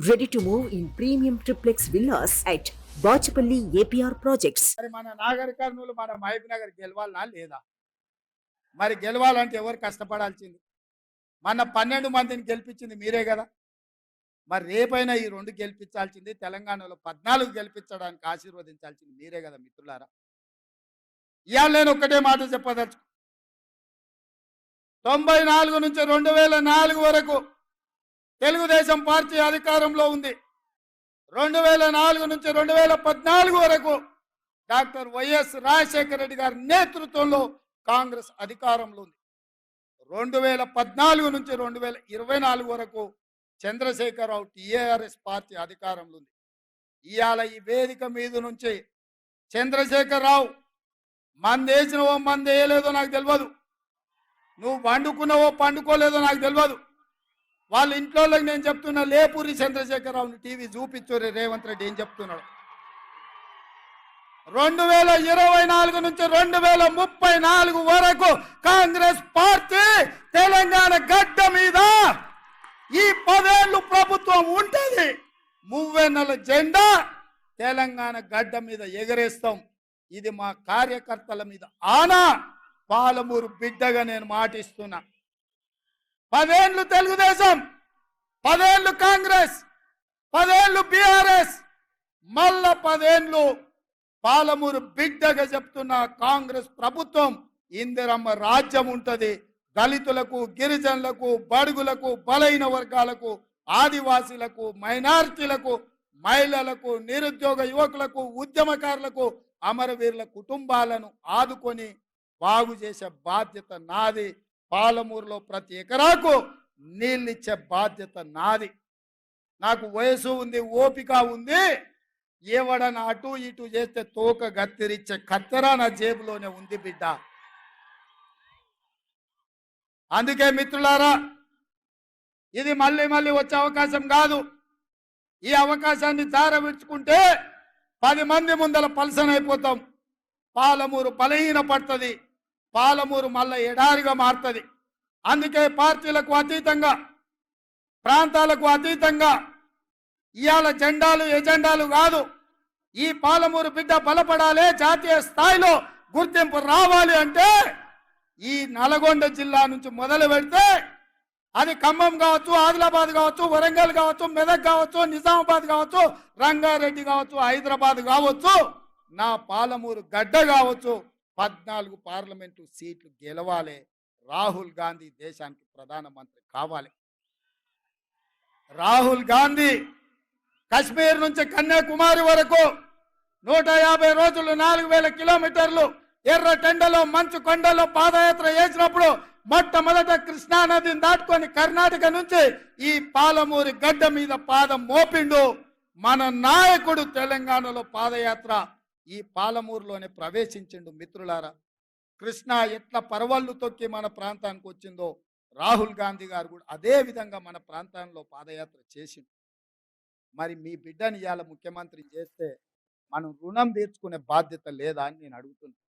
Ready to move in premium triplex villas at Bachapalli APR Projects. మరి మన నాగర్ కర్నూలు మన మహబూబ్ నగర్ గెలవాలనా లేదా? మరి గెలవాలంటే ఎవరు కష్టపడాల్సింది? మన 12 మందిని గెలిపించింది మీరే కదా. మరి రేపైనా ఈ 2 గెలిపించాల్సింది, తెలంగాణలో 14 గెలిపించడానికి ఆశీర్వదించాల్సింది మీరే కదా మిత్రులారా. ఇవాళ నేను ఒక్కటే మాట చెప్పదలుచు, 94 నుంచి 2004 వరకు తెలుగుదేశం పార్టీ అధికారంలో ఉంది. 2004 నుంచి 2014 వరకు డాక్టర్ వైఎస్ రాజశేఖర రెడ్డి గారి నేతృత్వంలో కాంగ్రెస్ అధికారంలో ఉంది. 2014 నుంచి 2024 వరకు చంద్రశేఖరరావు టీఆర్ఎస్ పార్టీ అధికారంలో ఉంది. ఇవాళ ఈ వేదిక మీద నుంచి చంద్రశేఖరరావు మందేసినవో మంది వేయలేదో నాకు తెలియదు, నువ్వు వండుకున్నావో పండుకోలేదో నాకు తెలియదు. వాళ్ళ ఇంట్లో నేను చెప్తున్నా, లేపూరి చంద్రశేఖరరావుని టీవీ చూపించు రేవంత్ రెడ్డి ఏం చెప్తున్నాడు. 2024 నుంచి 2034 వరకు కాంగ్రెస్ పార్టీ తెలంగాణ గడ్డ మీద ఈ 10 ఏళ్ళు ప్రభుత్వం ఉంటుంది. మువ్వెన్నెల జెండా తెలంగాణ గడ్డ మీద ఎగరేస్తాం. ఇది మా కార్యకర్తల మీద ఆనా. పాలమూరు బిడ్డగా నేను మాటిస్తున్నా. 10 ఏళ్ళు తెలుగుదేశం, 10 ఏళ్ళు కాంగ్రెస్, 10 ఏళ్ళు బీఆర్ఎస్, మళ్ళా 10 ఏళ్ళు పాలమూరు బిడ్డగా చెప్తున్న కాంగ్రెస్ ప్రభుత్వం. ఇందిరమ్మ రాజ్యం ఉంటది. దళితులకు, గిరిజనులకు, బడుగులకు, బలైన వర్గాలకు, ఆదివాసీలకు, మైనారిటీలకు, మహిళలకు, నిరుద్యోగ యువకులకు, ఉద్యమకారులకు, అమరవీరుల కుటుంబాలను ఆదుకొని బాగు చేసే బాధ్యత నాది. పాలమూరులో ప్రతి ఎకరాకు నీళ్ళిచ్చే బాధ్యత నాది. నాకు వయసు ఉంది, ఓపిక ఉంది. ఎవడన్నా అటు ఇటు చేస్తే తోక గత్తిరిచ్చే కత్తెర నా జేబులోనే ఉంది బిడ్డ. అందుకే మిత్రులారా, ఇది మళ్ళీ మళ్ళీ వచ్చే అవకాశం కాదు. ఈ అవకాశాన్ని జారవిడ్చుకుంటే 10 మంది ముందల పలసనైపోతాం. పాలమూరు బలహీన పడుతుంది. పాలమూరు మళ్ళీ ఎడారిగా మారుతుంది. అందుకే పార్టీలకు అతీతంగా, ప్రాంతాలకు అతీతంగా ఇవాళ జెండాలు ఎజెండాలు కాదు, ఈ పాలమూరు బిడ్డ బలపడాలి, జాతీయ స్థాయిలో గుర్తింపు రావాలి అంటే ఈ నల్గొండ జిల్లా నుంచి మొదలు పెడితే అది ఖమ్మం కావచ్చు, ఆదిలాబాద్ కావచ్చు, వరంగల్ కావచ్చు, మెదక్ కావచ్చు, నిజామాబాద్ కావచ్చు, రంగారెడ్డి కావచ్చు, హైదరాబాద్ కావచ్చు, నా పాలమూరు గడ్డ కావచ్చు, 14 పార్లమెంటు సీట్లు గెలవాలి. రాహుల్ గాంధీ దేశానికి ప్రధానమంత్రి కావాలి. రాహుల్ గాంధీ కశ్మీర్ నుంచి కన్యాకుమారి వరకు 150 రోజులు 4000 కిలోమీటర్లు ఎర్ర టెండలో మంచు కొండలో పాదయాత్ర చేసినప్పుడు మొట్టమొదట కృష్ణా నదిని దాటుకొని కర్ణాటక నుంచి ఈ పాలమూరి గడ్డ మీద పాదం మోపిండు మన నాయకుడు. తెలంగాణలో పాదయాత్ర ఈ పాలమూరులోనే ప్రవేశించిండు. మిత్రులారా, కృష్ణా ఎట్లా పరవళ్ళు తొక్కి మన ప్రాంతానికి వచ్చిందో రాహుల్ గాంధీ గారు కూడా అదే విధంగా మన ప్రాంతంలో పాదయాత్ర చేసిండు. మరి మీ బిడ్డని ఇవాళ ముఖ్యమంత్రిని చేస్తే మనం రుణం తీర్చుకునే బాధ్యత లేదా అని నేను అడుగుతున్నాను.